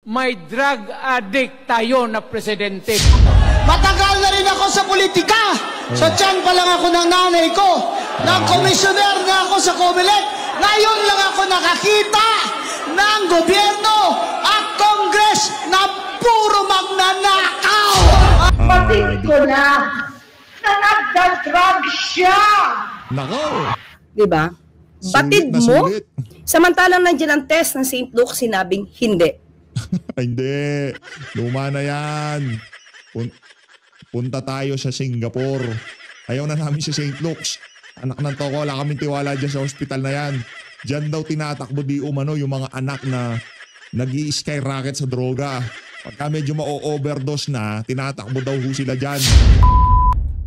may drug addict tayo na presidente. Matagal na rin ako sa politika. Sa tiyan pa lang ako ng nanay ko. Nag-komisyoner na ako sa Comelec. Ngayon lang ako nakakita ng gobyerno at Congress na puro magnanakaw. Patid ko na nagda-drug siya. Nako. Diba? Batid mo, samantalang nandiyan ang test ng St. Luke, sinabing hindi. Hindi. Luma na yan. Punta tayo sa Singapore. Ayaw na namin sa St. Luke's. Anak ng toko, wala kaming tiwala dyan sa hospital na yan. Diyan daw tinatakbo di umano yung mga anak na nag-i-skyrocket sa droga. Pagka medyo ma-overdose na, tinatakbo daw ho sila dyan.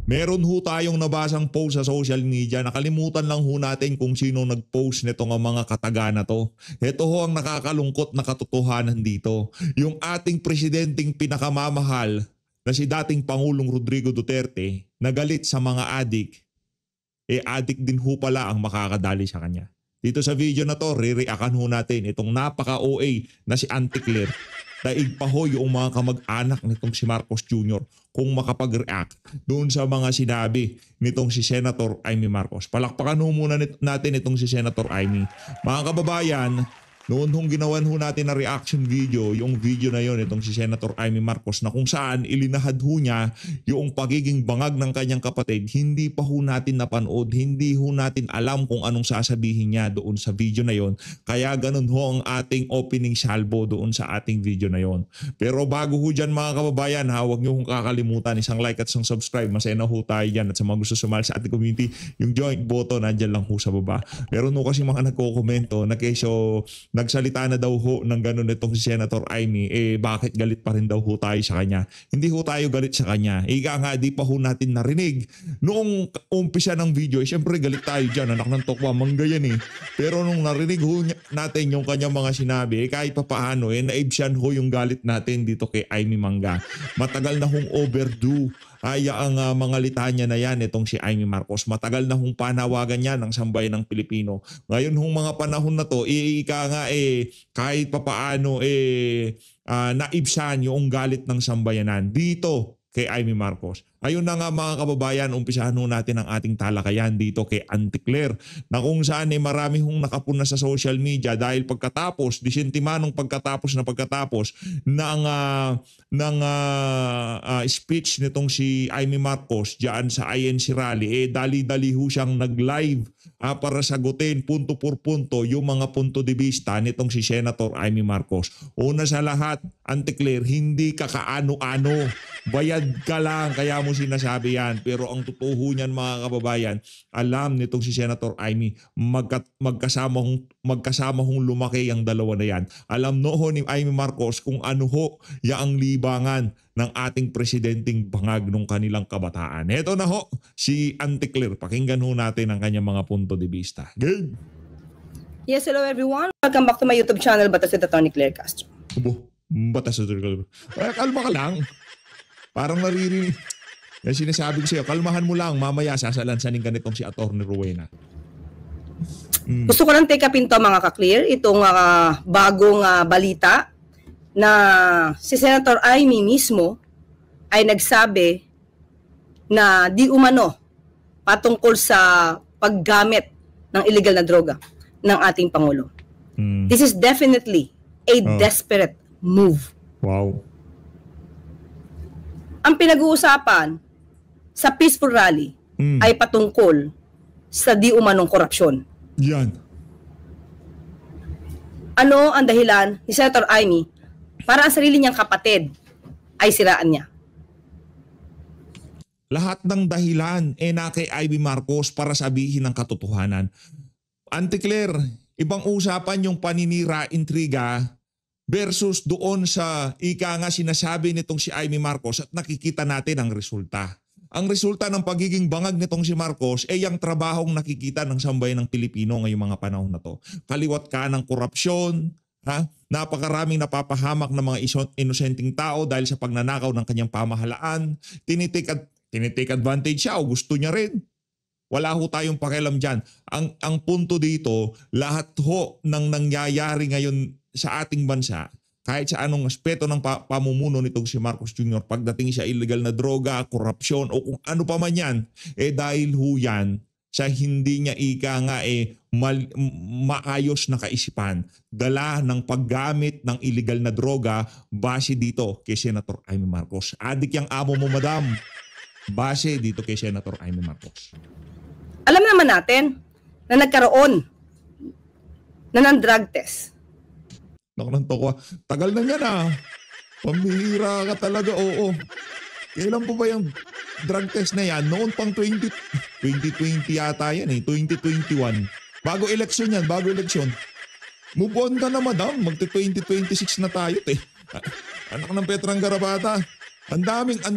Meron ho tayong nabasang post sa social media. Nakalimutan lang ho natin kung sino nag-post nito ng mga kataga na to. Ito ho ang nakakalungkot na katotohanan dito. Yung ating presidenteng pinakamamahal na si dating Pangulong Rodrigo Duterte na galit sa mga adik, adik din ho pala ang makakadali sa kanya. Dito sa video na to, re-reactan ho natin itong napaka-OA na si Auntie Claire. Daig pa ho yung mga kamag-anak nitong si Marcos Jr. kung makapag-react doon sa mga sinabi nitong si Senator Amy Marcos. Palakpakan ho muna natin itong si Senator Amy. Mga kababayan, noon hong ginawan ho natin na reaction video, yung video na yon itong si Senator Amy Marcos na kung saan ilinahad ho niya yung pagiging bangag ng kanyang kapatid, hindi pa ho natin napanood, hindi ho natin alam kung anong sasabihin niya doon sa video na yon. Kaya ganun ho ang ating opening salvo doon sa ating video na yon. Pero bago ho dyan mga kababayan, huwag niyo hong kakalimutan isang like at isang subscribe. Masaya na ho tayo dyan at sa mga gusto sumali sa ating community, yung join button nandyan lang ho sa baba. Meron ho kasi mga nagko-komento na keso nagsalita na daw ho ng gano'n itong si Senator Amy, bakit galit pa rin daw ho tayo sa kanya? Hindi ho tayo galit sa kanya. Ika nga, di pa ho natin narinig. Noong umpisa ng video, siyempre galit tayo dyan. Anak ng tokwa, mangga yan eh. Pero nung narinig ho natin yung kanyang mga sinabi, kahit pa paano, naibsyan ho yung galit natin dito kay Amy Mangga. Matagal na hong overdue. Ang mga litanya na yan itong si Amy Marcos. Matagal na hong panawagan niya ng sambayan ng Pilipino. Ngayon hong mga panahon na to, kahit papaano naibsan yung galit ng sambayanan dito kay Amy Marcos. Ayun na nga mga kababayan, umpisahan ho natin ang ating talakayan dito kay Auntie Claire na kung saan marami hong nakapuna sa social media dahil pagkatapos, disentimanong pagkatapos ng speech nitong si Amy Marcos diyan sa INC rally, dali-dali ho siyang nag-live para sagutin punto por punto yung mga punto de vista nitong si Senator Amy Marcos. Una sa lahat, Auntie Claire, hindi ka kaano-ano. Bayad ka lang, kaya mo sinasabi yan. Pero ang totoo niyan mga kababayan, alam nitong si Senator Amy, magkasama hong lumaki ang dalawa na yan. Alam noho ni Amy Marcos kung ano ho yaang libangan ng ating presidenteng bangag nung kanilang kabataan. Ito na ho, si Auntie Claire. Pakinggan ho natin ang kanyang mga punto de vista. Game! Yes, hello everyone. Welcome back to my YouTube channel, Batas with Atty. Claire Castro. Batas with Atty. Claire. Kalma ka lang. Parang naririnig. Yan sinasabi ko sa'yo, kalmahan mo lang, mamaya sasalansanin ka nitong si Atty. Rowena. Gusto ko lang take up into mga ka-clear, itong bagong balita na si Senator Amy mismo ay nagsabi na di umano patungkol sa paggamit ng illegal na droga ng ating Pangulo. This is definitely a desperate move. Wow. Ang pinag-uusapan sa peaceful rally ay patungkol sa di umanong korupsyon. Yan. Ano ang dahilan ni Senator Amy para ang sarili niyang kapatid ay siraan niya? Lahat ng dahilan na kay Amy Marcos para sabihin ang katotohanan. Auntie Claire, ibang usapan yung paninira, intriga versus doon sa ika nga sinasabi nitong si Amy Marcos at nakikita natin ang resulta. Ang resulta ng pagiging bangag nitong si Marcos ay ang trabahong nakikita ng sambayan ng Pilipino ngayong mga panahon na to. Kaliwat ka ng korupsyon, napakaraming napapahamak ng mga inosenteng tao dahil sa pagnanakaw ng kanyang pamahalaan, tinitake advantage siya o gusto niya rin. Wala ho tayong pakialam dyan. Ang punto dito, lahat ho ng nangyayari ngayon sa ating bansa, kahit sa anong aspeto ng pamumuno nitong si Marcos Jr. pagdating sa illegal na droga, korupsyon o kung ano pa man yan, dahil ho yan sa hindi niya maayos na kaisipan, dala ng paggamit ng illegal na droga base dito kay Senator Amy Marcos. Adik yung amo mo, madam. Base dito kay Senator Amy Marcos. Alam naman natin na nagkaroon na ng drug test. Nakananto ko, tagal na yan Pambihira ka talaga, oo. Kailan po ba yung drug test na yan? Noon pang 2020 yata yan 2021. Bago eleksyon yan, bago eleksyon. Move on ka na, madam. Magte-2026 na tayo, Anak ng Petrang Garapata. Ang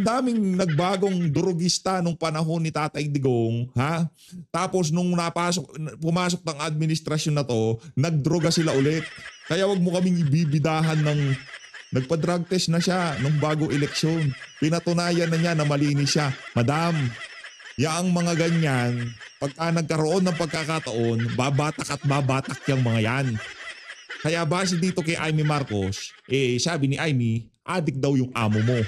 daming nagbagong drugista nung panahon ni Tatay Digong, ha? Tapos nung pumasok ng administrasyon na to, nagdroga sila ulit. Kaya wag mo kaming ibibidahan ng nagpa-drug test na siya nung bago eleksyon. Pinatunayan na niya na malinis siya. Madam, yaang mga ganyan, pagka nagkaroon ng pagkakataon, babatak yung mga yan. Kaya base dito kay Amy Marcos, sabi ni Amy, adik daw yung amo mo.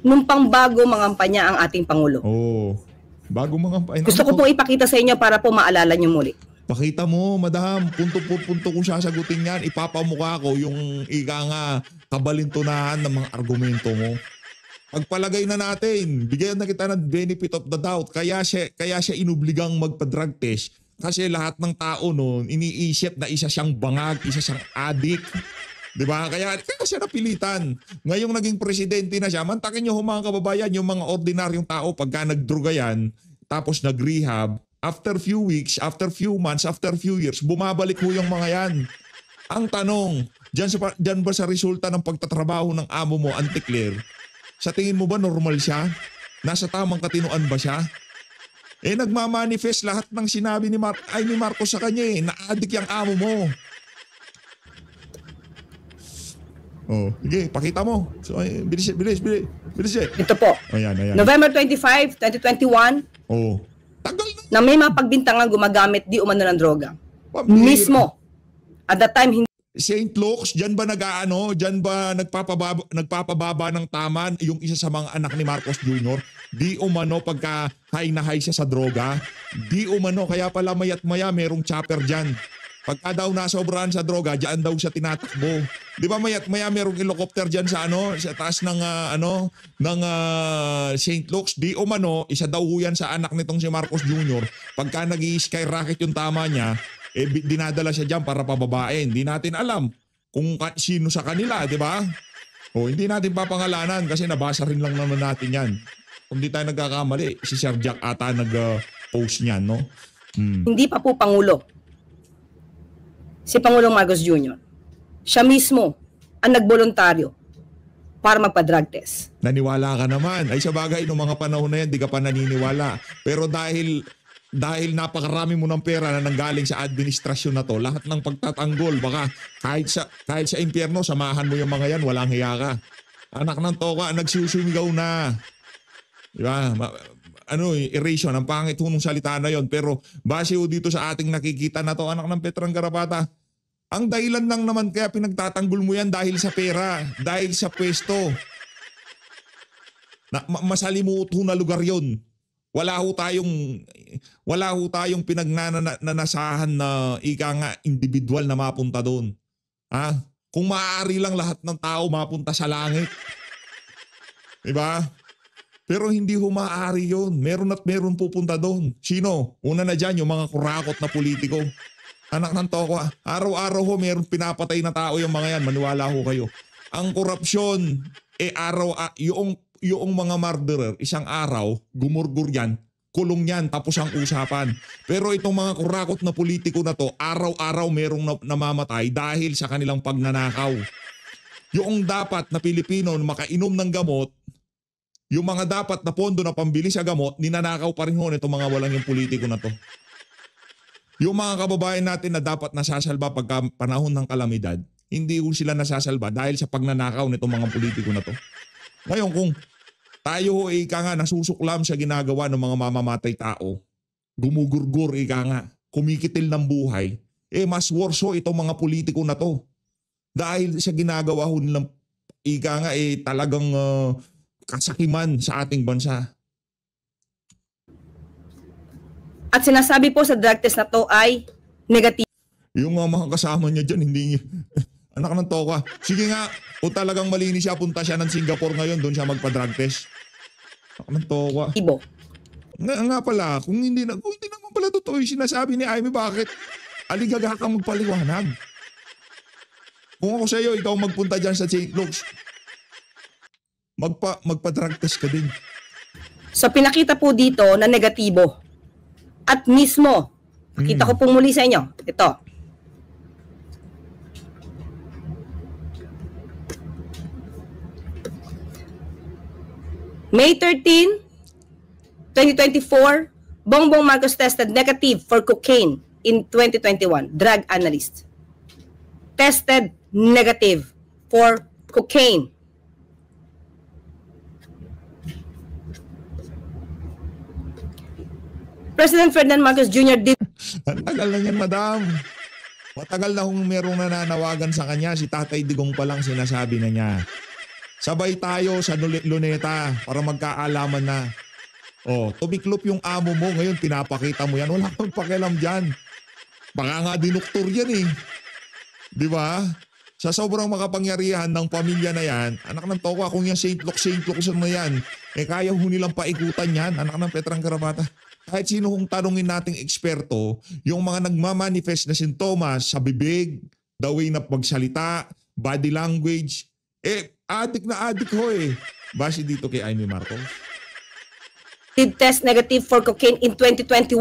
Nung pangbago mangampanya ang ating Pangulo. Bago mangampanya. Gusto ko pong ipakita sa inyo para po maalala niyo muli. Pakita mo, madam, punto kung sasagutin yan, ipapamukha ko yung kabalintunahan ng mga argumento mo. Pagpalagay na natin, bigyan na kita ng benefit of the doubt, kaya siya inubligang magpa-drug test kasi lahat ng tao noon iniisip na isa siyang bangag, isa siyang addict. Diba? Kaya siya napilitan. Ngayong naging presidente na siya, mantakin nyo mga kababayan, yung mga ordinaryong tao pagka nagdruga yan, tapos nag-rehab, after few weeks, after few months, after few years, bumabalik ho yung mga yan. Ang tanong, dyan ba sa resulta ng pagtatrabaho ng amo mo, Auntie Claire, sa tingin mo ba normal siya? Nasa tamang katinoan ba siya? Nagmamanifest lahat ng sinabi ni Amy Marcos sa kanya na-addict yung amo mo. Sige, pakita mo. So, bilis. Ito po. Ayan. November 25, 2021. Tagal na. Na may mga pagbintangan gumagamit di umano ng droga. Mismo. At that time, hindi. St. Luke's, dyan ba dyan ba nagpapababa ng taman yung isa sa mga anak ni Marcos Jr.? Di umano pagka high na high siya sa droga. Di umano, kaya pala mayat maya merong chopper dyan. Pagka daw nasobrahan sa droga, dyan daw siya tinatakbo. Di ba mayat maya merong helicopter dyan sa sa taas ng St. Luke's. Di umano, isa daw yan sa anak nitong si Marcos Jr. Pagka nag-i-skyrocket yung tama niya, dinadala siya dyan para pababain. Hindi natin alam kung sino sa kanila, di ba? Hindi natin papangalanan kasi nabasa rin lang naman natin yan. Kung di tayo nagkakamali, si Sir Jack ata nag-post niyan, no? Hindi pa po Pangulo. Si Pangulong Marcos Jr. Siya mismo ang nagboluntaryo para magpa-drug test. Naniwala ka naman. Ay sa bagay, noong mga panahon na yan, di ka pa naniniwala. Pero dahil napakarami mo ng pera na nanggaling sa administrasyon na to, lahat ng pagtatanggol, baka kahit sa impyerno, samahan mo yung mga yan, walang hiya ka. Anak ng toka, nagsusumigaw na. Diba? Eration, ang pangit ho nung salita na yon. Pero base ho dito sa ating nakikita na to, anak ng Petrang Garapata, ang dahilan lang naman kaya pinagtatanggol mo yan dahil sa pera, dahil sa pwesto. Masalimuot ho na lugar yon. Wala ho tayong pinagnanasahan na individual na mapunta doon. Kung maaari lang lahat ng tao mapunta sa langit. Diba? Pero hindi ho maaari yun. Meron at meron pupunta doon. Sino? Una na dyan, yung mga kurakot na politiko. Anak ng toko, araw-araw ho meron pinapatay na tao yung mga yan. Maniwala ho kayo. Ang korupsyon, yung mga murderer, isang araw, gumurgur yan, kulong yan, tapos ang usapan. Pero itong mga kurakot na politiko na to, araw-araw merong namamatay dahil sa kanilang pagnanakaw. Yung dapat na Pilipino makainom ng gamot, yung mga dapat na pondo na pambili sa gamot, ninanakaw pa rin ho itong mga walang yung politiko na to. Yung mga kababayan natin na dapat nasasalba pagka panahon ng kalamidad, hindi ho sila nasasalba dahil sa pagnanakaw nitong mga politiko na to. Ngayon kung tayo ho nasusuklam sa ginagawa ng mga mamamatay tao, gumugurgur kumikitil ng buhay, mas worse ho itong mga politiko na to. Dahil sa ginagawa ho nilang ika nga talagang kasakiman sa ating bansa. At sinasabi po sa drug test na to ay negative. Yung mga kasama niya dyan, hindi anak ng toka. Sige nga, kung talagang malinis siya, punta siya ng Singapore ngayon, doon siya magpa-drug test. Anak ng toka. Nga pala, kung hindi naman pala totoo yung sinasabi ni Amy, bakit aligaga kang magpaliwanag? Kung ako sa iyo, ikaw magpunta dyan sa St. Luke's, magpa-drug test ka din. So pinakita po dito na negatibo. At mismo, nakita ko pong muli sa inyo, ito. May 13, 2024, Bongbong Marcos tested negative for cocaine in 2021. Drug analyst. Tested negative for cocaine. President Ferdinand Marcos Jr. did... Ang tagal na yan, madam. Matagal na kung merong nananawagan sa kanya, si Tatay Digong pa lang sinasabi na niya. Sabay tayo sa luneta para magkaalaman na. Tumiklop yung amo mo, ngayon pinapakita mo yan. Wala kang pakialam dyan. Baka nga dinuktor yan eh. Di ba? Sa sobrang makapangyarihan ng pamilya na yan, anak ng toka, kung yung St. Luke's na yan, kaya ho nilang paikutan yan, anak ng Petrang Karapata. Kahit sino kung tanungin nating eksperto, yung mga nagmamanifest na sintomas sa bibig, the way na pagsalita, body language, adik na adik ho eh. Base dito kay Amy Marcos. Did test negative for cocaine in 2021.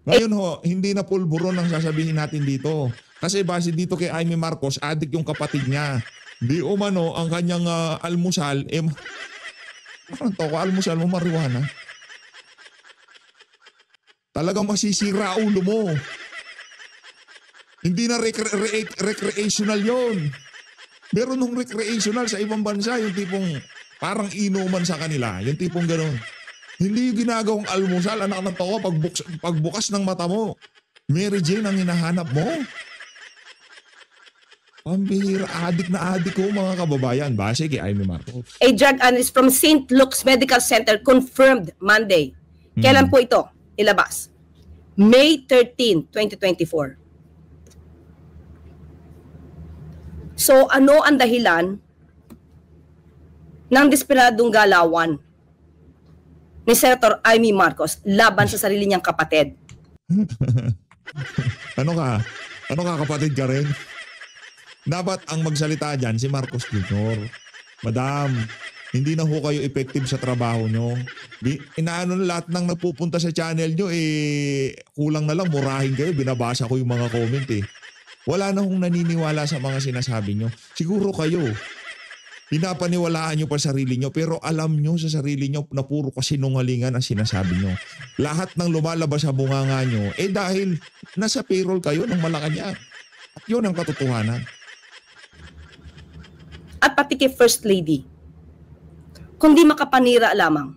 Ngayon ho, hindi na pulburon ang sasabihin natin dito. Kasi base dito kay Amy Marcos, adik yung kapatid niya. Di umano ang kanyang almusal, almusal mo marijuana. Talagang masisira ulo mo. Hindi na recreational yon. Meron nung recreational sa ibang bansa, yung tipong parang inuman sa kanila, yung tipong gano'n. Hindi yung ginagawang almusal, anak ng tao, pagbukas ng mata mo. Mary Jane ang hinahanap mo. Pambihira, adik na adik ko mga kababayan. Base kay Amy Marcos. A drug analyst from St. Luke's Medical Center confirmed Monday. Kailan po ito ilabas? May 13, 2024. So ano ang dahilan ng desperadong galawan ni Senator Amy Marcos laban sa sarili niyang kapatid? Ano ka? Ano ka, kapatid ka rin? Dapat ang magsalita dyan si Marcos Jr. Madam, hindi na ho kayo effective sa trabaho nyo. Inaano na lahat ng napupunta sa channel nyo, kulang na lang, murahin kayo. Binabasa ko yung mga comment Wala na hong naniniwala sa mga sinasabi nyo. Siguro kayo, pinapaniwalaan nyo pa sarili nyo, pero alam nyo sa sarili nyo na puro kasinungalingan ang sinasabi nyo. Lahat ng lumalabas sa bunganga nyo, dahil nasa payroll kayo ng Malacanang. At yun ang katotohanan. At pati kay First Lady, kundi makapanira lamang.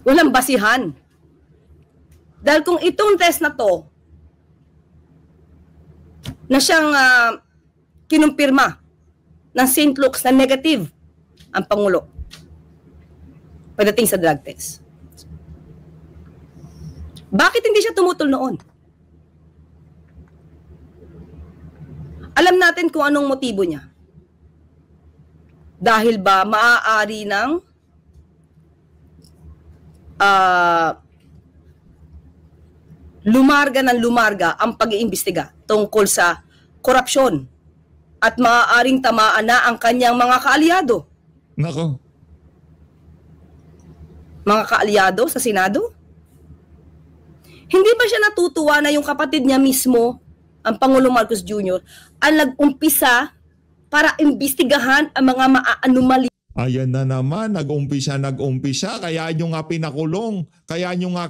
Walang basihan. Dahil kung itong test na to, na siyang kinumpirma ng St. Luke's na negative ang Pangulo pagdating sa drug test. Bakit hindi siya tumutol noon? Alam natin kung anong motibo niya. Dahil ba maaari ng lumarga ang pag-iimbestiga tungkol sa korupsyon at maaaring tamaan na ang kanyang mga kaalyado. Nako. Mga kaalyado sa Senado? Hindi ba siya natutuwa na yung kapatid niya mismo, ang Pangulo Marcos Jr., ang nag-umpisa para imbestigahan ang mga maa-anomaly? Ayan na naman, nag-umpisa, kaya nyo nga pinakulong, kaya nga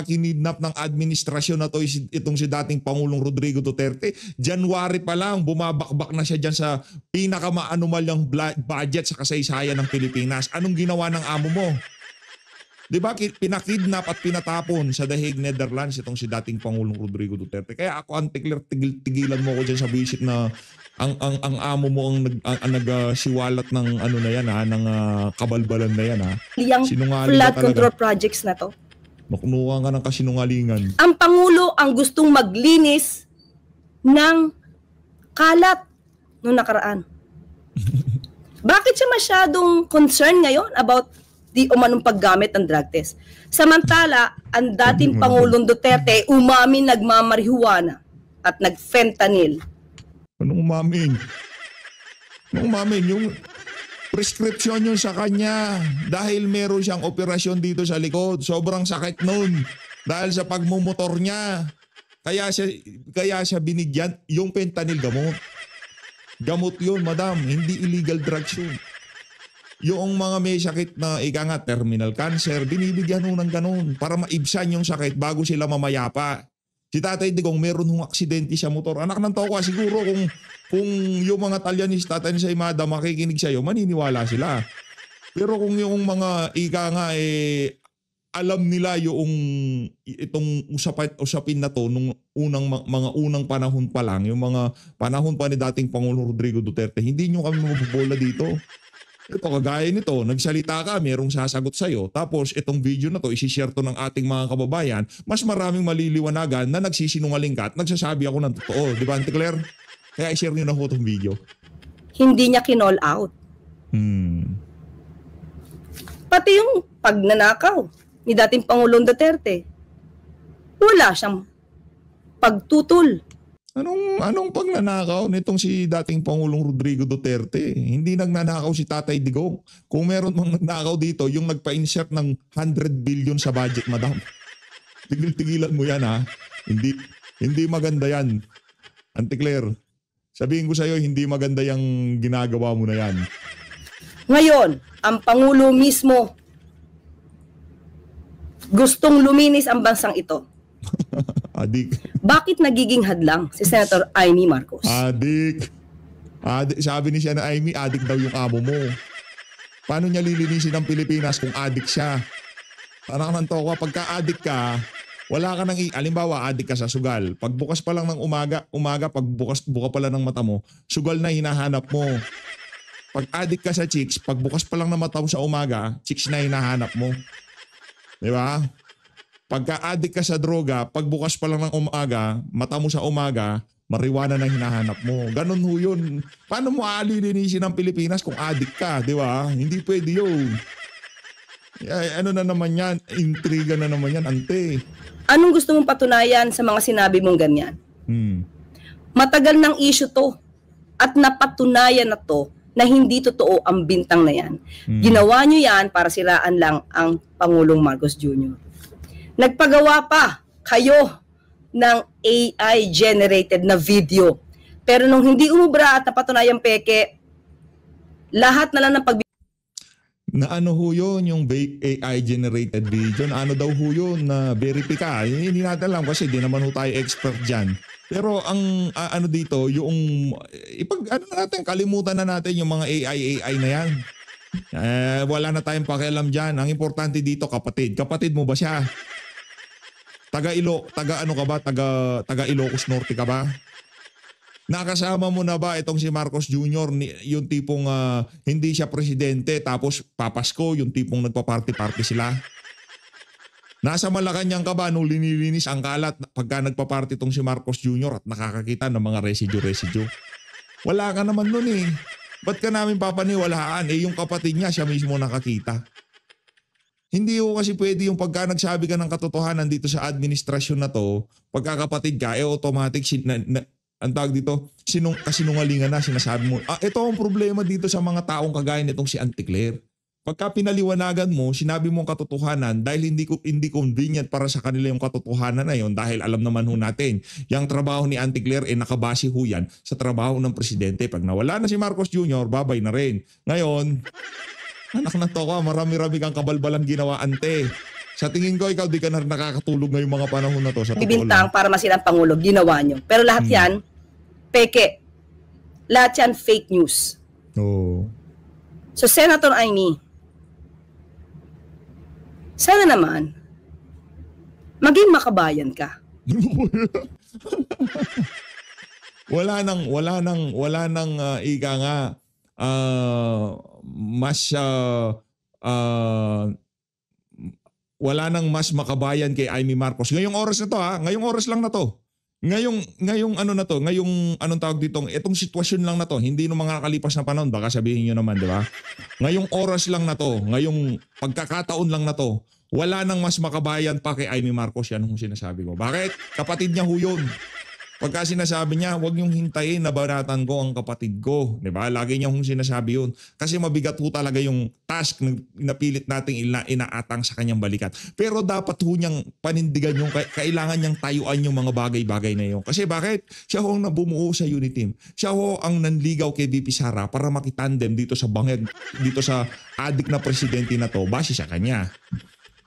kinidnap ng administrasyon na to itong si dating Pangulong Rodrigo Duterte. January pa lang, bumabakbak na siya dyan sa pinakamaanomalyang budget sa kasaysayan ng Pilipinas. Anong ginawa ng amo mo? Di ba pinakidnap at pinatapon sa The Hague, Netherlands itong si dating Pangulong Rodrigo Duterte. Kaya ako, Antikler, tigilan mo ako dyan sa visit na ang amo mo ang nagsiwalat ng ano na yan ng kabalbalan na yan Yung Sinungaling flood ka control projects na to. Nakunuha ka ng kasinungalingan. Ang Pangulo ang gustong maglinis ng kalat noong nakaraan. Bakit siya masyadong concerned ngayon about di umanong paggamit ng drug test? Samantala, ang dating Pangulong Duterte umamin nagmamarihuana at nagfentanyl. Anong umamin? Anong umamin? Yung prescription yun sa kanya dahil meron siyang operasyon dito sa likod. Sobrang sakit nun dahil sa pagmumotor niya. Kaya siya binigyan yung fentanyl gamot. Gamot yun, madam. Hindi illegal drugs yun. Yung mga may sakit na terminal cancer, binibigyan nun ng ganun para maibsan yung sakit bago sila mamayapa. Si Tatay Digong meron hong aksidente sa motor. Anak ng toko, siguro kung yung mga Talyanista, Tatay Saimada makikinig sa'yo, maniniwala sila. Pero kung yung mga alam nila yung itong usapin na to nung mga unang panahon pa lang, yung mga panahon pa ni dating Pangulong Rodrigo Duterte, hindi nyo kami mabubola dito. Ito, kagaya nito, nagsalita ka, merong sasagot sa'yo. Tapos itong video na to, isishare to ng ating mga kababayan, mas maraming maliliwanagan na nagsisinungaling ka at nagsasabi ako ng totoo. Di ba, Auntie Claire? Kaya i-share nyo na ho itong video. Hindi niya kinall out. Pati yung pagnanakaw ni dating Pangulong Duterte, wala siyang pagtutol. Anong pagnanakaw nitong si dating Pangulong Rodrigo Duterte? Hindi nagnanakaw si Tatay Digong. Kung meron mang nagnakaw dito, yung nagpa-insert ng 100 billion sa budget, madam. Tigil-tigilan mo yan Hindi maganda yan. Auntie Claire, sabihin ko sa'yo, hindi maganda yung ginagawa mo na yan. Ngayon, ang Pangulo mismo gustong luminis ang bansang ito. Adik. Bakit nagiging hadlang si Senator Amy Marcos? Adik. Sabi ni siya na Amy, adik daw yung amo mo. Paano niya lilinisin ang Pilipinas kung adik siya? Parang ng toko, pagka adik ka, wala ka nang alimbawa, adik ka sa sugal. Pagbukas pa lang ng umaga, buka pa lang ng mata mo, sugal na hinahanap mo. Pag adik ka sa chicks, pagbukas pa lang ng mata mo sa umaga, chicks na hinahanap mo. Di ba? Pagka-addict ka sa droga, pagbukas pa lang ng umaga, mata mo sa umaga, marijuana na hinahanap mo. Ganon ho yun. Paano mo aalilinisin ang Pilipinas kung addict ka, di ba? Hindi pwede yun. Ano na naman yan? Intriga na naman yan, ante. Anong gusto mong patunayan sa mga sinabi mong ganyan? Matagal ng issue to at napatunayan na to na hindi totoo ang bintang na yan. Ginawa nyo yan para siraan lang ang Pangulong Marcos Jr. Nagpagawa pa kayo ng AI-generated na video. Pero nung hindi umubra at napatunayang peke, lahat na lang ng Na ano ho yun, yung AI-generated video, na ano daw ho yun, na verify. Hindi natin alam kasi di naman ho tayo expert dyan. Pero ang ano dito, yung natin, kalimutan na natin yung mga AI na yan. Wala na tayong pakialam dyan. Ang importante dito, kapatid. Kapatid mo ba siya? Taga Ilocos Norte ka ba? Nakasama mo na ba itong si Marcos Jr., yung tipong hindi siya presidente tapos papasko, yung tipong nagpa-party-party sila? Nasa Malacanang ka ba nung linilinis ang kalat pagka nagpa-party itong si Marcos Jr. at nakakakita ng mga residue? Wala ka naman nun eh. Ba't ka namin papaniwalaan? Yung kapatid niya, siya mismo nakakita. Hindi ko kasi pwede yung pagka nagsabi ka ng katotohanan dito sa administrasyon na to, pagkakapatid ka, automatic, ang tawag dito, kasinungalingan na, sinasabi mo. Ito ang problema dito sa mga taong kagaya nitong si Auntie Claire. Pagka pinaliwanagan mo, sinabi mo ang katotohanan dahil hindi convenient para sa kanila yung katotohanan na yon, dahil alam naman ho natin, yung trabaho ni Auntie Claire nakabase ho yan sa trabaho ng presidente. Pag nawala na si Marcos Jr., babay na rin. Ngayon, anak na to ka, marami-rami kang kabalbalan ginawa, ante. Sa tingin ko, ikaw di ka na nakakatulog ngayong mga panahon na to. Sa bibintang para masilang Pangulo, ginawa nyo. Pero lahat yan, peke. Lahat yan, fake news. Oh. So, Senator Amy, Sana naman, maging makabayan ka. wala nang ika nga mas wala nang mas makabayan kay Amy Marcos. Ngayong oras na to ngayong oras lang na to. Ngayong ano na to, ngayong anong tawag dito, itong sitwasyon lang na to, hindi no mga nakalipas na panahon, baka sabihin niyo naman, di ba? Ngayong oras lang na to, ngayong pagkakataon lang na to, wala nang mas makabayan pa kay Amy Marcos. Yan ang sinasabi ko. Bakit? Kapatid niya ho yun. Pagka sinasabi niya, huwag niyong hintayin na banatan ko ang kapatid ko. Diba? Lagi niya hong sinasabi yun. Kasi mabigat ho talaga yung task na napilit nating inaatang sa kanyang balikat. Pero dapat ho niyang panindigan yung kailangan niyang tayuan yung mga bagay-bagay na yun. Kasi bakit? Siya ho ang nabumuo sa unit team. Siya ho ang nanligaw kay VP Sara para makitandem dito sa bangag, dito sa adik na presidente na to, base sa kanya.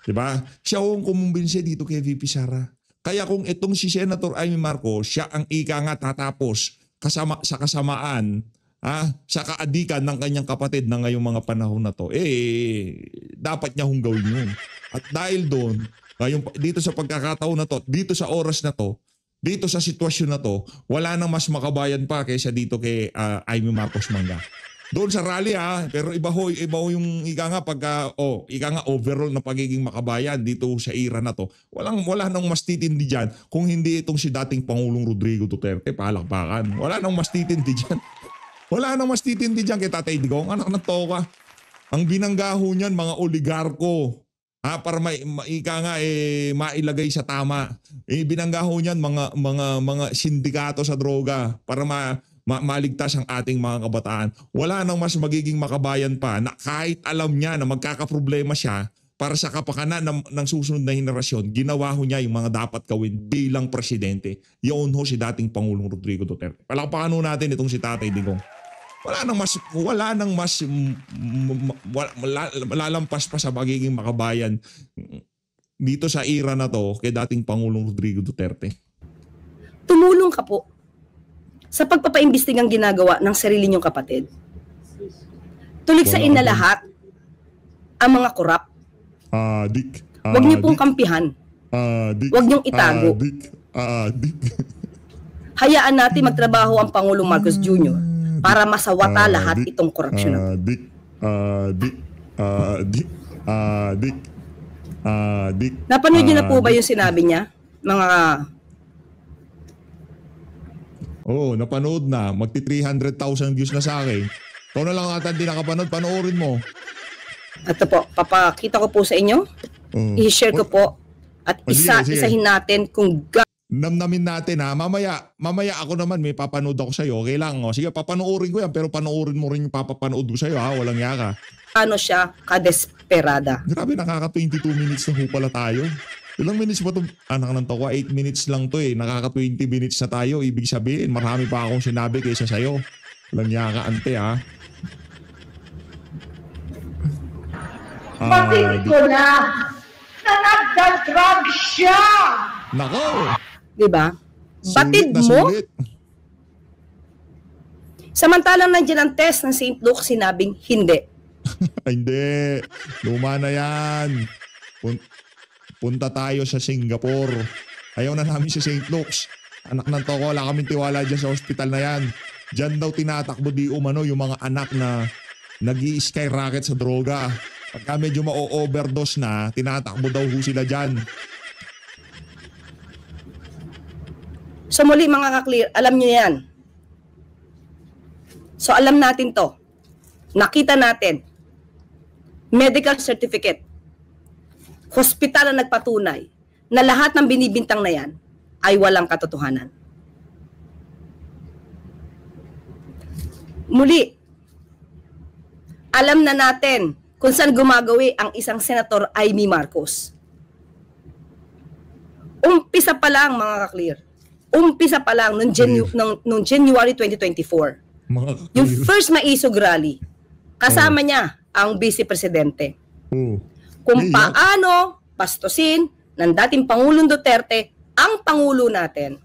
Diba? Siya ho ang kumumbinse dito kay VP Sara. Kaya kung itong si Senator Amy Marcos, siya ang ika nga tatapos sa kasamaan, sa kaadikan ng kanyang kapatid na ngayong mga panahon na to, dapat niya hong gawin yun. At dahil doon, dito sa pagkakataon na to, dito sa oras na to, dito sa sitwasyon na to, wala nang mas makabayan pa kaysa dito kay Amy Marcos Manga. Doon sa rally pero iba ho yung ika nga overall na pagiging makabayan dito sa era na to. Wala nang mas titindi diyan kung hindi itong si dating Pangulong Rodrigo Duterte, palakpakan. Wala nang mas titindi diyan. Wala nang mas titindi diyan kay Tatay Digong, anak ng toka. Ang binanggaho niyan mga oligarko. Para mailagay sa tama. Binanggaho niyan mga sindikato sa droga para maligtas ang ating mga kabataan. Wala nang mas magiging makabayan pa na kahit alam niya na magkakaproblema siya para sa kapakanan ng susunod na henerasyon, ginawa ho niya yung mga dapat gawin bilang presidente. Yun ho si dating Pangulong Rodrigo Duterte. Palakpakan ho natin itong si Tatay Digong. Wala nang mas lalampas pa sa magiging makabayan dito sa era na to kay dating Pangulong Rodrigo Duterte. Tumulong ka po sa pagpapaimbestigang ginagawa ng sarili niyong kapatid. Tulig sa inalahat ang mga korap. Huwag niyo pong kampihan. Huwag niyong itago. Hayaan natin magtrabaho ang Pangulong Marcos Jr. para masawata lahat itong korupsyon na ito. Napanood niyo na po ba yung sinabi niya? Oo, napanood na. Magti 300,000 views na sa akin. Ikaw na lang ata hindi nakapanood, panoorin mo. Ito po, papakita ko po sa inyo. I-share ko po. At isahin natin kung namnamin natin Mamaya ako naman may papanood ako sa'yo. Okay lang. Sige, papanoorin ko yan pero panoorin mo rin yung papapanood ko sa'yo Walang yaka. Ano siya kadesperada. Grabe, nakaka 22 minutes na ho pala tayo. Ilang minutes ba ito? Anak ng toko, 8 minutes lang to Nakaka 20 minutes na tayo. Ibig sabihin, marami pa akong sinabi kaysa sa'yo. Walang yaka, ante Matik ko na nagdadrag siya! Nako! Diba? Batid mo? Sulit. Samantalang nandiyan ang test ng St. Luke, sinabing hindi. Hindi. Luma na yan. Punta tayo sa Singapore. Ayaw na namin si St. Luke's. Anak ng toko, wala kaming tiwala dyan sa hospital na yan. Diyan daw tinatakbo yung mga anak na nag-i-skyrocket sa droga. Pagka medyo ma-overdose na, tinatakbo daw sila dyan. So muli mga ka-clear, alam nyo yan. So alam natin to. Nakita natin. Medical certificate. Hospital ang nagpatunay na lahat ng binibintang na yan ay walang katotohanan. Muli, alam na natin kung saan gumagawi ang isang Senator Amy Marcos. Umpisa pa lang mga ka-clear. Umpisa pa lang noong January 2024. Yung first maisog rally, kasama niya ang Vice Presidente. Kung paano pastusin ng dating Pangulong Duterte ang Pangulo natin.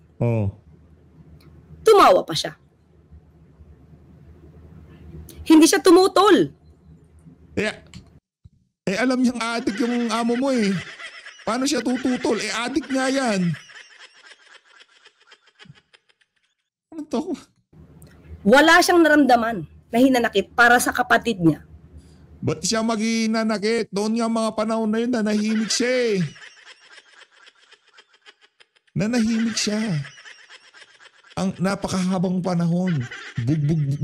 Tumawa pa siya. Hindi siya tumutol. Alam niyang addict yung amo mo eh. Paano siya tututol? Addict nga yan. Ano to? Wala siyang naramdaman na hinanakit para sa kapatid niya. Ba't siya maghinanakit? Doon nga mga panahon na yun, nanahimik siya eh. Nanahimik siya. Ang napakahabang panahon.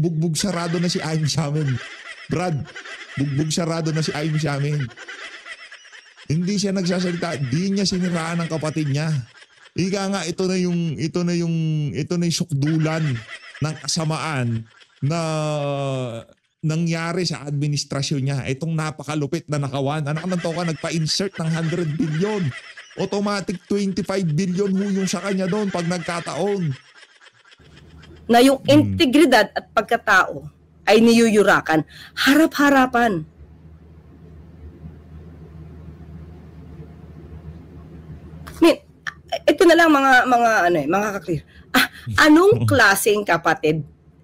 Bugbog sarado na si Amy Shaman. Brad, bugbog sarado na si Amy Shaman. Hindi siya nagsasalita, di niya siniraan ng kapatid niya. Ika nga, ito na yung sukdulan ng kasamaan na nangyari sa administrasyon niya. Itong napakalupit na nakawan. Anak ng toka, nagpa-insert ng 100 billion. Automatic 25 billion yung sa kanya doon pag nagkataon. Na yung integridad at pagkatao ay niyuyurakan harap-harapan. Ito na lang mga ka-clear. Anong klaseng kapatid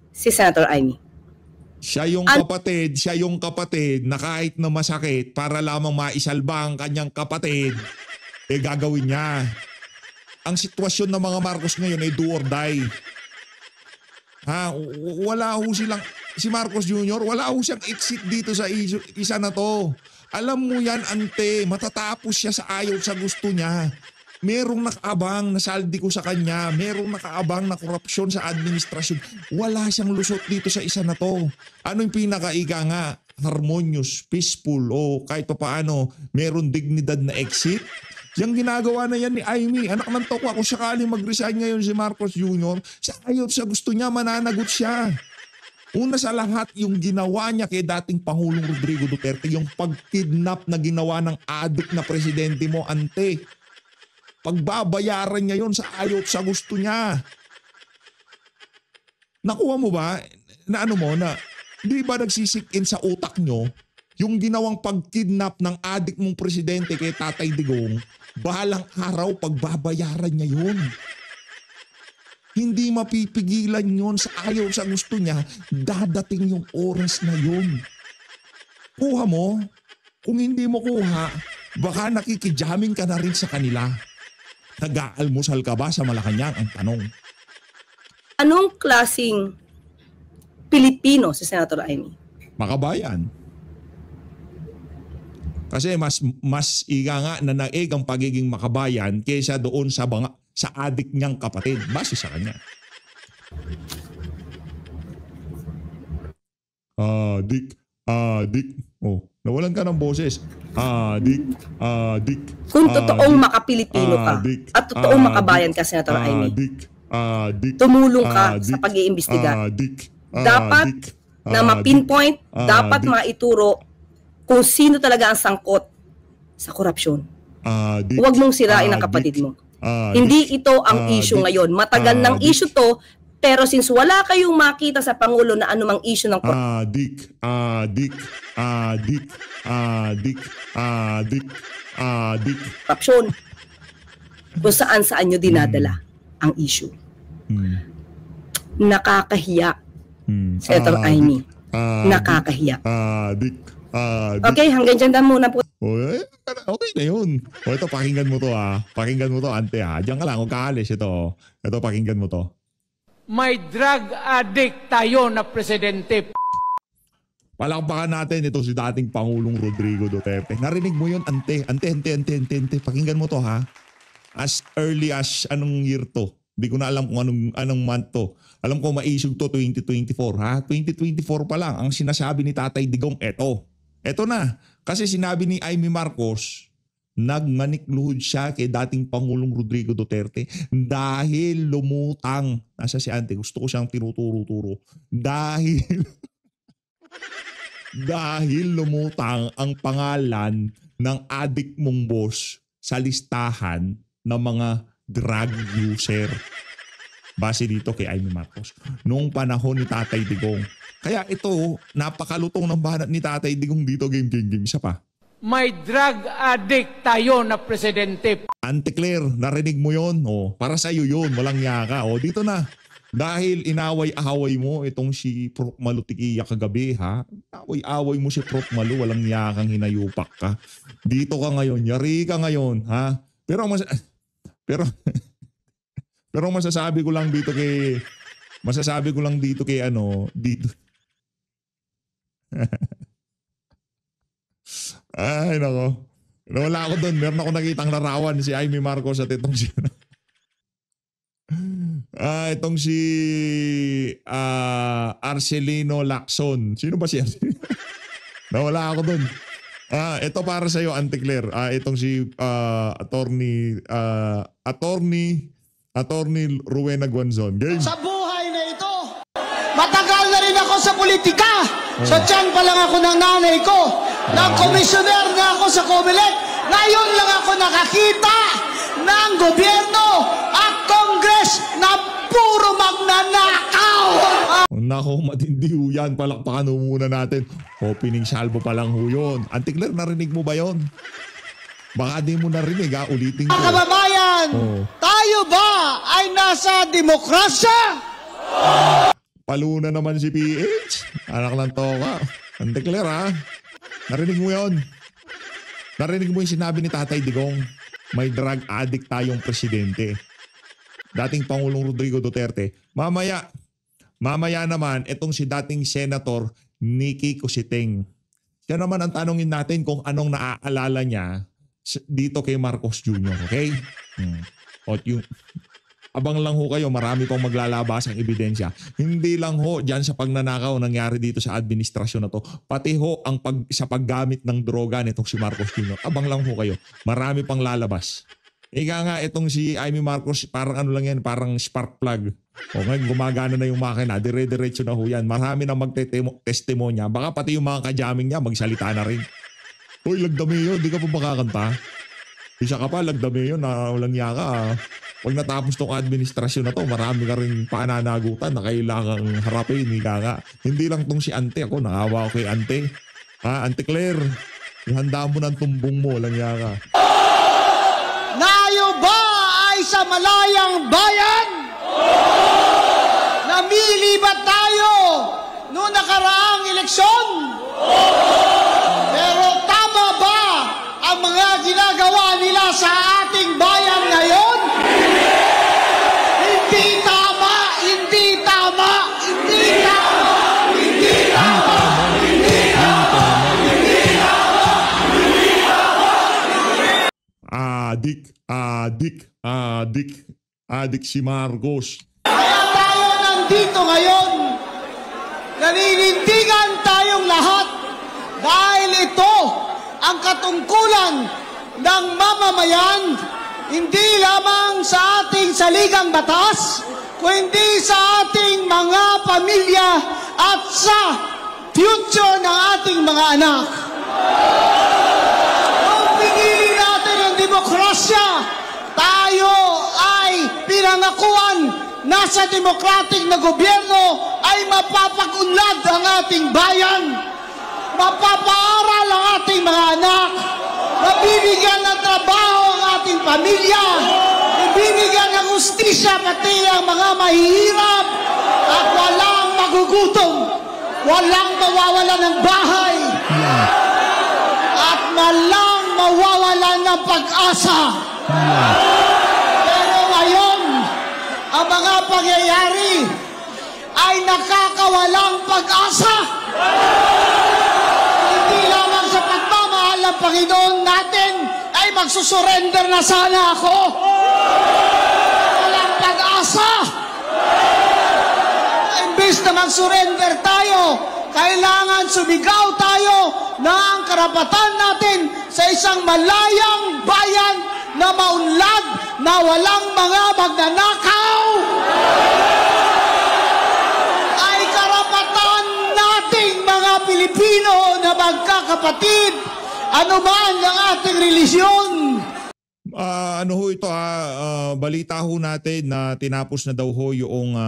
si Senator Amy? Siya yung kapatid na kahit na masakit para lamang maisalba ang kanyang kapatid, gagawin niya. Ang sitwasyon ng mga Marcos ngayon ay do or die. Wala ho silang, si Marcos Jr., wala ho siyang exit dito sa isa na to. Alam mo yan, ante, matatapos siya sa ayaw sa gusto niya. Merong nakaabang na saldi ko sa kanya. Merong nakaabang na korupsyon sa administrasyon. Wala siyang lusot dito sa isa na to. Ano yung pinakaika nga? Harmonious, peaceful, o kahit pa paano, meron dignidad na exit. Yung ginagawa na yan ni Amy, anak ng tokwa, kung sakaling mag-resign ngayon si Marcos Jr., sa ayaw sa gusto niya, mananagot siya. Una sa lahat, yung ginawa niya kay dating Pangulong Rodrigo Duterte, yung pag-kidnap na ginawa ng adik na presidente mo, ante. Pagbabayaran niya yon sa ayaw sa gusto niya. Nakuha mo ba na di ba nagsisik-in sa utak nyo yung ginawang pag-kidnap ng adik mong presidente kay Tatay Digong, bahalang araw pagbabayaran niya yun. Hindi mapipigilan yon sa ayaw sa gusto niya, dadating yung oras na yun. Kuha mo. Kung hindi mo kuha, baka nakikijamming ka na rin sa kanila. Nag-aalmusal ka ba sa Malacanang? Ang tanong. Anong klaseng Pilipino si Senator Amy? Makabayan. Kasi mas iga nga na naig ang pagiging makabayan kaysa doon sa adik niyang kapatid. Base sa kanya. Adik. Oh, nawalan ka ng boses. Adik. Kung totoong makapilipino ka at totoong makabayan ka, Senator Amy, tumulong ka sa pag-iimbestiga. Dapat na ma-pinpoint, dapat maituro kung sino talaga ang sangkot sa korupsyon. Huwag mong sirain ang kapatid mo. Hindi ito ang issue ngayon. Matagal ng issue to, pero since wala kayong makita sa Pangulo na anumang issue ng korupsyon, kung saan nyo dinadala ang issue. Nakakahiya, Senator Amy. Nakakahiya. Okay, hanggang dyan na muna po. Okay na yun. Ito, pakinggan mo to Pakinggan mo to, ante Diyan ka lang, huwag kaalis ito. Ito, pakinggan mo to. May drug addict tayo na presidente. Palakpakan natin ito si dating Pangulong Rodrigo Duterte. Narinig mo yun, ante. Pakinggan mo to As early as anong year to. Hindi ko na alam kung anong month to. Alam ko ma-issue to 2024 2024 pa lang. Ang sinasabi ni Tatay Digong, eto na. Kasi sinabi ni Amy Marcos, nagmanikluhod siya kay dating Pangulong Rodrigo Duterte dahil lumutang. Nasa si ante, gusto ko siyang tinuturo-turo. Dahil lumutang ang pangalan ng adik mong boss sa listahan ng mga drug user. Base dito kay Amy Marcos. Noong panahon ni Tatay Digong. Kaya ito, napakalutong ng banat ni Tatay Digong dito, game siya pa. May drug addict tayo na presidente. Ante Claire, narinig mo yon? Para sa'yo yun, walang yaka. Dito na. Dahil inaway-away mo itong si Prof. Malu Tikiya kagabi, ha? Away-away mo si Prof. Malu, walang yakang hinayupak ka. Dito ka ngayon, yari ka ngayon, ha? Pero pero pero masasabi ko lang dito kay dito. Ay, nako. Wala ako doon. Meron ako nakitang larawan si Amy Marcos at itong si itong si Arcelino Lacson. Sino ba si Arcelino? Nawala ako doon. Ito para sa iyo, Auntie Claire. Itong si Attorney Rowena Guanzon. Game. Sa buhay na ito, matagal na rin ako sa politika. Sa tiyan pa lang ako ng nanay ko. Nang komisyoner na ako sa Comelec. Ngayon lang ako nakakita ng gobyerno at Congress na puro magnanakaw. Nako, matindi ho yan. Palakpakan ho muna natin. Opening salvo pa lang ho yun. Auntie Claire, narinig mo ba yon? Baka di mo narinig, ha? Ulitin ko. Mga kababayan, tayo ba ay nasa demokrasya? Paluna naman si PH. Anak ng toka. Auntie Claire, ha? Narinig mo yon? Narinig mo yung sinabi ni Tatay Digong? May drug addict tayong presidente. Dating Pangulong Rodrigo Duterte. Mamaya naman, itong si dating Senator Nikki Cositeng. Siya naman ang tanongin natin kung anong naaalala niya dito kay Marcos Jr., okay? O yung abang lang ho kayo, marami pang maglalabas ang ebidensya. Hindi lang ho dyan sa pagnanakaw nangyari dito sa administrasyon na to. Pati ho ang sa paggamit ng droga nitong si Marcos Jr. Abang lang ho kayo, marami pang lalabas. Ika nga itong si Amy Marcos, parang ano lang yan, parang spark plug. O ngayon gumagana na yung makina, dire-diretso na ho yan. Marami nang magtestimonya. Baka pati yung mga kajaming niya magsalita na rin. Uy, lagdami yun, di ka pa makakanta. Isa ka pa, lagdami yun, walang yaka. Pag natapos tong administrasyon na to, marami ka rin pananagutan na kailangang harapin. Hindi lang tong si Ante. Ako, naawa ko kay Ante. Auntie Claire, ihanda mo ng tumbong mo, walang yaka. Nayo ba ay sa malayang bayan? Namili ba tayo noong nakaraang eleksyon? Pero tama ba ang mga ginagawa nila sa ating bayan ngayon? Hindi tama, hindi tama, hindi tama, hindi tama, hindi tama, hindi tama. Adik si Marcos. Kaya tayo nandito ngayon, naninindigan tayong lahat dahil ito ang katungkulan ng mamamayan, hindi lamang sa ating saligang batas, kundi sa ating mga pamilya at sa future ng ating mga anak. Kung pinili natin ang demokrasya, tayo ay pinangakuan na sa demokratik na gobyerno ay mapapag-unlad ang ating bayan, mapapaaral ang ating mga anak, mabibigyan ng trabaho ang ating pamilya, ibibigyan ng hustisya pati ang mga mahihirap at walang magugutom, walang mawawala ng bahay, at walang mawawala ng pag-asa. Pero ngayon, ang mga pangyayari ay nakakawalang pag-asa. Hindi lamang sa pagmamahal ng Panginoon natin ay magsusurrender na sana ako. Walang pag-asa. Imbis na mag-surrender tayo, kailangan sumigaw tayo na ang karapatan natin sa isang malayang bayan na maunlad, na walang mga magnanakaw, ay karapatan nating mga Pilipino na magkakapatid, anuman ang ating relisyon. Ano ho ito, balita ho natin na tinapos na daw ho yung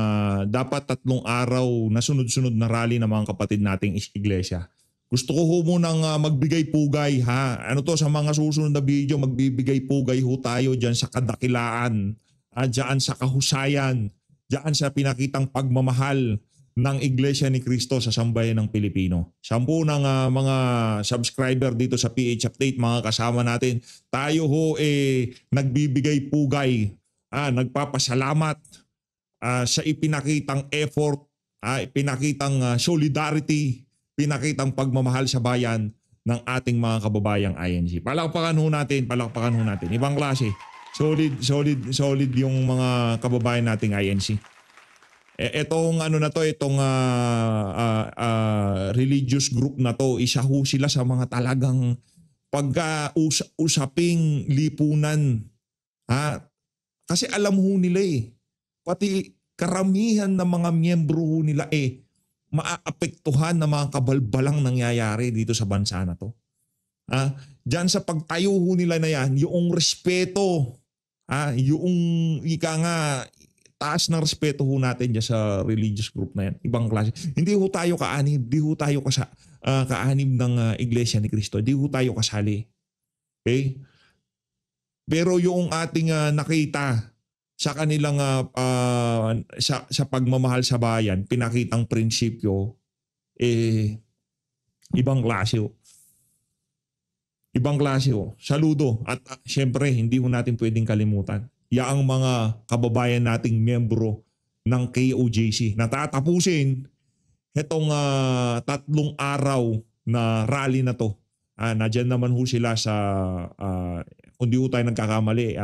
dapat 3 araw na sunod-sunod na rally ng mga kapatid nating iglesia. Gusto ko ho munang magbigay pugay, ha. Ano to, sa mga susunod na video, magbibigay pugay ho tayo dyan sa kadakilaan, dyan sa kahusayan, diyan sa pinakitang pagmamahal ng Iglesia ni Cristo sa sambayan ng Pilipino. 10 ng mga subscriber dito sa PH Update, mga kasama natin. Tayo ho nagbibigay pugay, nagpapasalamat sa ipinakitang effort, pinakitang solidarity, pinakitang pagmamahal sa bayan ng ating mga kababayang INC. Palakpakan ho natin. Ibang klase. Solid yung mga kababayan nating INC. Etong religious group na to, isa ho sila sa mga talagang pagka-usaping lipunan. Kasi alam ho nila pati karamihan ng mga miyembro ho nila maaapektuhan ng mga kabalbalang nangyayari dito sa bansa na to. Diyan sa pagtayo ho nila na yan, yung respeto, yung taas ng respeto ho natin dyan sa religious group na yan. Ibang klase. Hindi ho tayo kaanib, hindi ho tayo kaanib ng Iglesia ni Cristo. Hindi ho tayo kasali. Okay? Pero yung ating nakita sa kanilang sa pagmamahal sa bayan, pinakitang prinsipyo, ibang klase ho. Ibang klase ho. Saludo. At syempre, hindi ho natin pwedeng kalimutan. Yaang mga kababayan nating miyembro ng KOJC. Natatapusin itong 3 araw na rally na to. Nadyan naman ho sila sa, kung di ho tayo nagkakamali,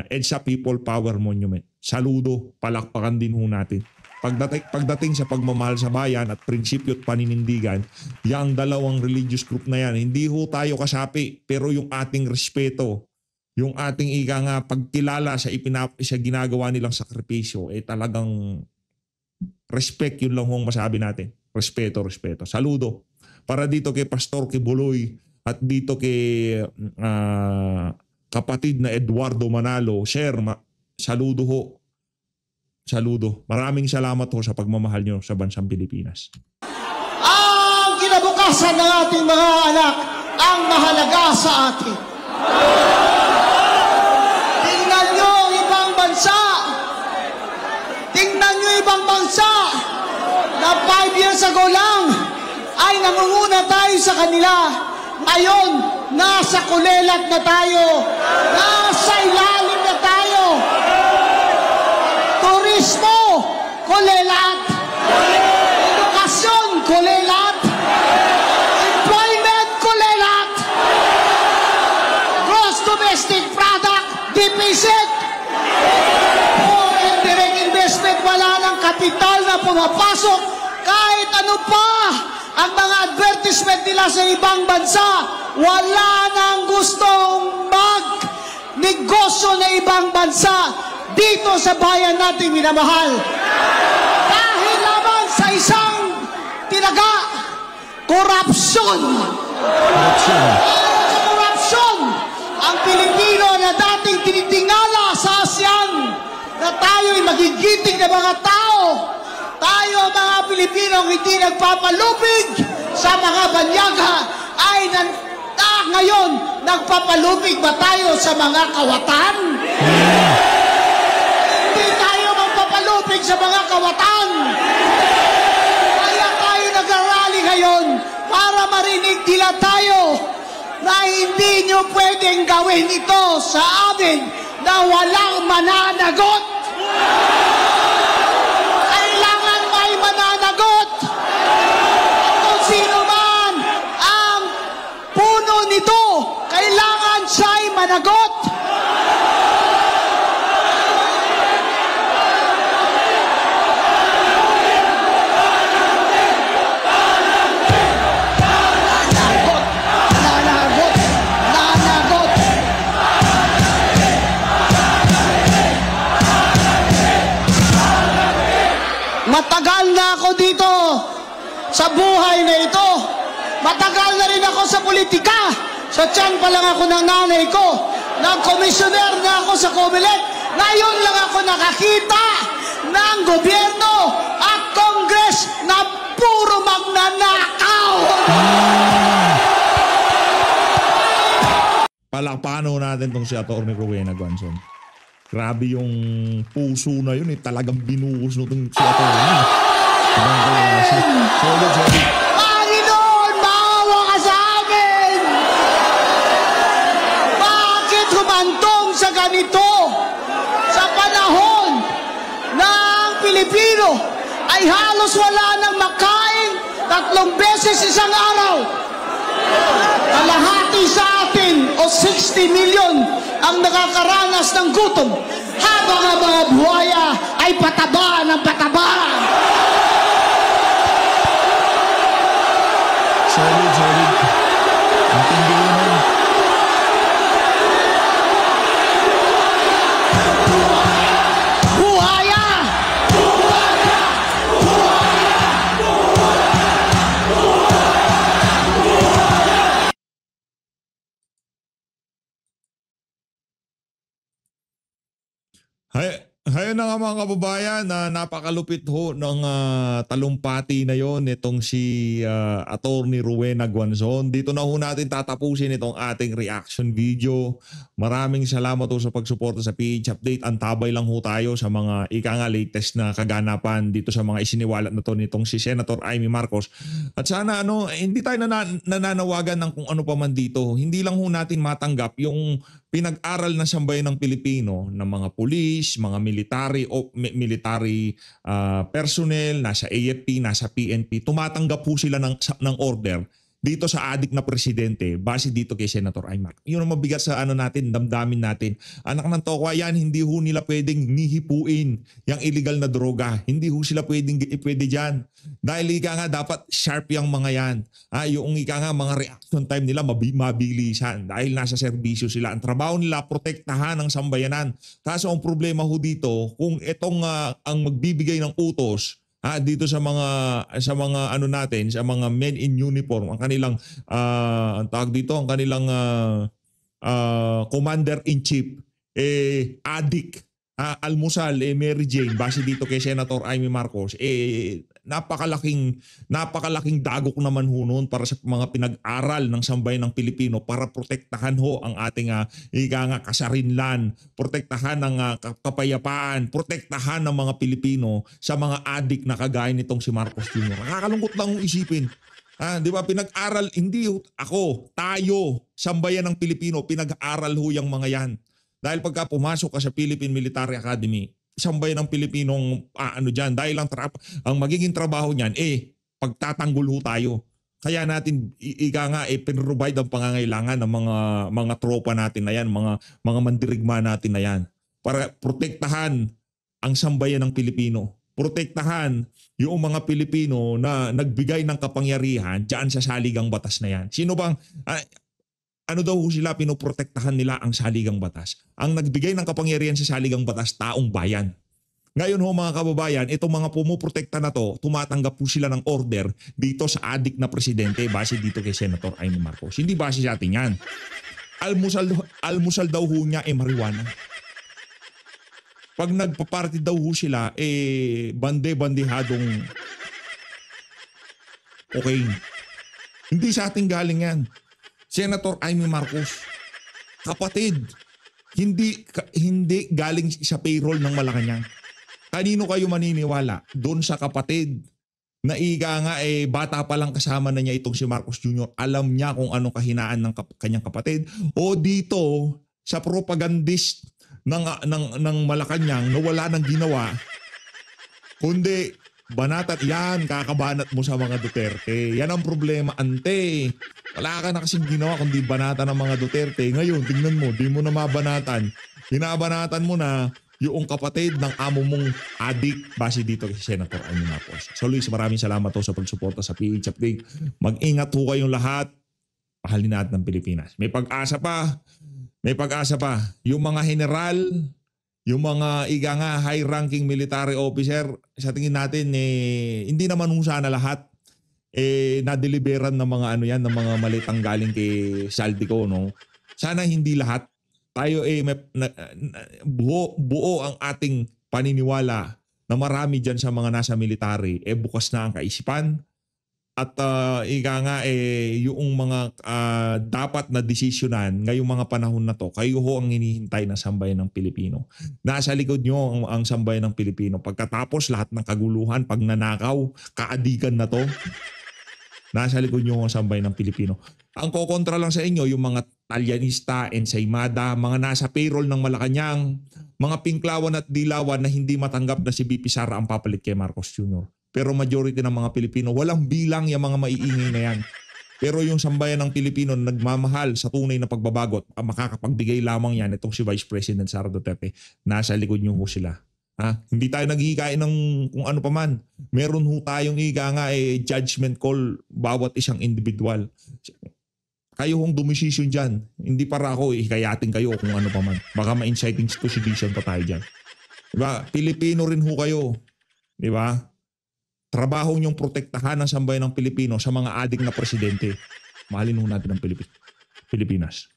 EDSA People Power Monument. Saludo, palakpakan din ho natin. Pagdating sa pagmamahal sa bayan at prinsipyo at paninindigan, yung dalawang religious group na yan, hindi ho tayo kasapi, pero yung ating respeto, yung ating pagkilala sa ginagawa nilang sakripisyo, talagang respect, yun lang hong masabi natin. Respeto. Saludo. Para dito kay Pastor Kibuloy at dito kay kapatid na Eduardo Manalo, sir, saludo ho. Saludo. Maraming salamat ho sa pagmamahal nyo sa bansang Pilipinas. Ang kinabukasan ng ating mga anak ang mahalaga sa atin. Tingnan nyo ibang bansa. Tingnan nyo ibang bansa na 5 years ago lang ay nangunguna tayo sa kanila. Ngayon, nasa kulelat na tayo. Nasa ilalim na tayo. Turismo, kulelat. Edukasyon, kulelat. Employment, kulelat. Gross domestic product, deficit. Foreign direct investment, wala ng kapital na pumapasok. Kahit ano pa ang mga advertisement nila sa ibang bansa, wala nang gustong mag-negosyo na ibang bansa dito sa bayan nating minamahal. Dahil naman sa isang tinaga, korupsyon. Korupsyon. Ang Pilipino na dating tinitingala sa ASEAN na tayo'y magigiting na mga tao, tayo mga Pilipinong hindi nagpapalupig sa mga banyaga ay ngayon nagpapalupig ba tayo sa mga kawatan? Hindi tayo magpapalupig sa mga kawatan. Kaya tayo nag-rally ngayon para marinig nila tayo na hindi nyo pwedeng gawin ito sa amin na walang mananagot. Kailangan may mananagot. At kung sino man ang puno nito, kailangan siya'y managot. Matagal na ako dito sa buhay na ito. Matagal na rin ako sa politika. Sa tiyan pa lang ako ng nanay ko. Nag-komisyoner na ako sa Comelec. Ngayon lang ako nakakita ng gobyerno at Congress na puro magnanakaw. Palakpakan natin itong si Atty. Rowena Guanzon. Grabe yung puso na yun talagang binuhos nung si attorney. Solid. Panginoon, maawa ka sa amin! Bakit humantong sa ganito? Sa panahon ng Pilipino ay halos wala nang makain 3 beses isang araw. Kalahati sa atin o 60 million ang nakakaranas ng gutom habang ang mga buhaya ay pataba ng pataba. Solid. Ang tindi yun. Buhaya! Hayo na nga mga kababayan, napakalupit ho ng talumpati na yon itong si Attorney Rowena Guanzon. Dito na ho natin tatapusin itong ating reaction video. Maraming salamat ho sa pagsuporta sa PH Update. Antabay lang ho tayo sa mga latest na kaganapan dito sa mga isiniwalat na to nitong si Senator Amy Marcos. At sana hindi tayo nananawagan ng kung ano pa man dito. Hindi lang ho natin matanggap yung pinag-aral na sambayan ng Pilipino ng mga pulis, mga military personnel, nasa AFP, nasa PNP, tumatanggap po sila ng order dito sa adik na presidente base dito kay Senator Amy Marcos. Yun ang mabigat sa natin, damdamin natin. Anak ng tokwa yan, hindi ho nila pwedeng nihipuin yung illegal na droga. Hindi ho sila pwede dyan. Dahil dapat sharp yung mga yan. Yung mga reaction time nila mabilisan dahil nasa serbisyo sila. Ang trabaho nila, protektahan ang sambayanan. Kaso ang problema ho dito, kung itong ang magbibigay ng utos, dito sa mga natin, sa mga men in uniform, ang kanilang ang tawag dito, ang kanilang commander-in-chief adik, almusal, Mary Jane, base dito kay Senator Amy Marcos, napakalaking dagok naman ho noon para sa mga pinag-aral ng sambayan ng Pilipino para protektahan ho ang ating kasarinlan, protektahan ng kapayapaan, protektahan ng mga Pilipino sa mga adik na kagaya nitong si Marcos Jr. Nakakalungkot lang isipin. Di ba pinag-aral, hindi ako, tayo, sambayan ng Pilipino, pinag-aral ho yung mga yan. Dahil pagka pumasok ka sa Philippine Military Academy, sambayan ng Pilipinong dyan. Dahil ang magiging trabaho niyan, pagtatanggol ho tayo. Kaya natin, pinrovide ang pangangailangan ng mga tropa natin na yan, mga mandirigma natin na yan. Para protektahan ang sambayan ng Pilipino. Protektahan yung mga Pilipino na nagbigay ng kapangyarihan dyan sa saligang batas na yan. Sino bang... daw sila pinoprotektahan nila ang saligang batas? Ang nagbigay ng kapangyarihan sa saligang batas, taong bayan. Ngayon ho mga kababayan, itong mga pumuprotekta na to, tumatanggap po sila ng order dito sa adik na presidente base dito kay Senator Amy Marcos. Hindi base sa atin yan. Almusal daw ho niya marijuana. Pag nagpa-party daw ho sila, bande-bandehadong cocaine. Hindi sa ating galing yan. Senator Amy Marcos, kapatid, hindi galing sa payroll ng Malacanang. Kanino kayo maniniwala? Doon sa kapatid na bata pa lang kasama na niya itong si Marcos Jr. Alam niya kung anong kahinaan ng kanyang kapatid. O dito sa propagandist ng Malacanang na wala nang ginawa, kundi banat yan, kakabanat mo sa mga Duterte. Yan ang problema, ante. Wala ka na kasing ginawa kundi banata ng mga Duterte. Ngayon, tingnan mo, di mo na mabanatan. Binabanatan mo na yung kapatid ng amo mong adik base dito kay Senator Amy Marcos. So Luis, maraming salamat sa pagsuporta sa PH Update. Mag-ingat ho kayong lahat. Pahalin natin ng Pilipinas. May pag-asa pa. May pag-asa pa. Yung mga general, yung mga high-ranking military officer, sa tingin natin, hindi naman sana lahat na-deliveran ng mga ng mga malitang galing kay Saldico, no? Sana hindi lahat. Tayo buo ang ating paniniwala na marami dyan sa mga nasa military, bukas na ang kaisipan, At ika nga yung mga dapat na desisyonan ngayong mga panahon na to, kayo ho ang hinihintay na sambayan ng Pilipino. Nasa likod nyo ang sambayan ng Pilipino. Pagkatapos lahat ng kaguluhan, pagnanakaw, kaadikan na to, nasa likod nyo ang sambayan ng Pilipino. Ang kokontra lang sa inyo, yung mga Talyanista, Ensaymada, mga nasa payroll ng Malacanang, mga Pinklawan at Dilawan na hindi matanggap na si BP Sara ang papalit kay Marcos Jr. Pero majority ng mga Pilipino, walang bilang yung mga maiingay na yan. Pero yung sambayan ng Pilipino na nagmamahal sa tunay na pagbabago at makakapagbigay lamang yan, itong si Vice President Sara Duterte, nasa likod nyo ho sila. Hindi tayo naghihikain ng kung ano pa man. Meron ho tayong judgment call bawat isang individual. Kayo hong dumisisyon dyan. Hindi para ako hikayatin kayo kung ano pa man. Baka ma-inciting to sedition pa tayo dyan. Diba? Pilipino rin ho kayo. Diba? Trabaho niyong protektahan ang sambayan ng Pilipino sa mga adik na presidente. Mahalin ho natin ang Pilipinas.